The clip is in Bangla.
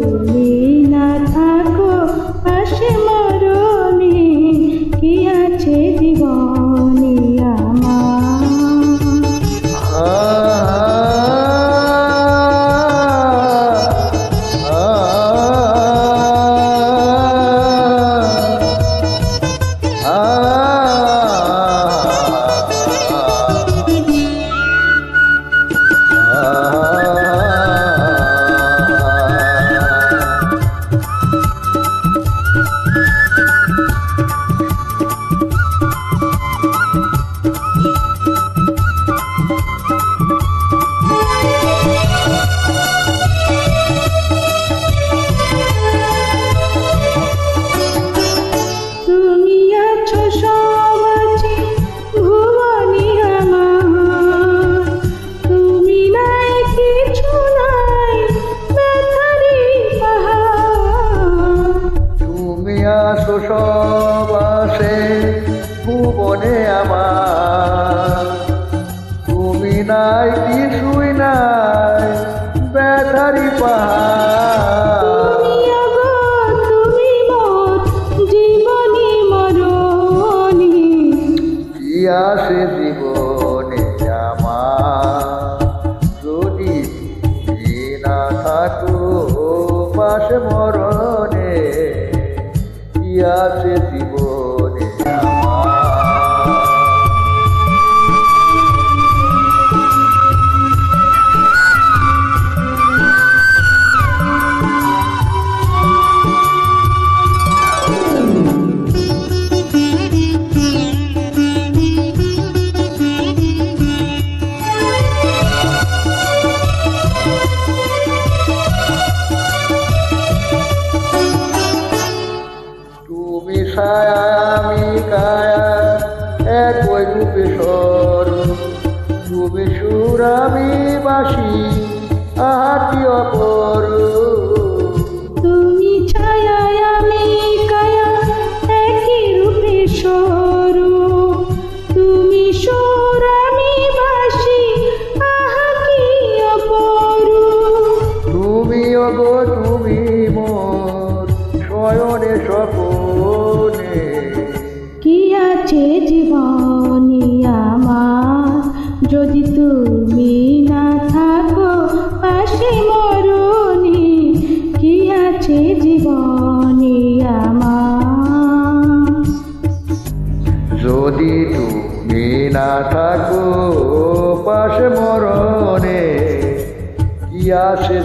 তুমি না থাকো পাশে মরণে, কি আছে জীবনে আমার। তুমি আছো সমাজে ভুবনে আমার, তুমি নাই কিছু নাই ব্যথারি পাহাড়। তুমি আসো সব আসে ভুবনে আমার, তুমি নাই কিছুই নাই ব্যথারি পাহাড়। তুমি আগো তুমি মোর জীবনে মরণে, কি আসে জীবনে আমার, যদি তুমি না থাকো পাশে মরণে, কি আসে জীবনে আমার। তুমি ছায়া আমি কায়া একই রূপে স্বরূপ, তুমি সুর আমি বাসি আহা কি অপরূপ। তুমি ছায়া আমি কায়া একই রূপে স্বরূপ, তুমি সুর আমি বাসি আহা কি অপরূপ। তুমি অগো তুমি মোর শয়নে স্বপনে, কি আছে জীবনে আমার, যদি তুমি না থাকো পাশে মরণে, কি আছে জীবনে আমার। যদি তুমি না থাকো পাশে মরণে, কি আসে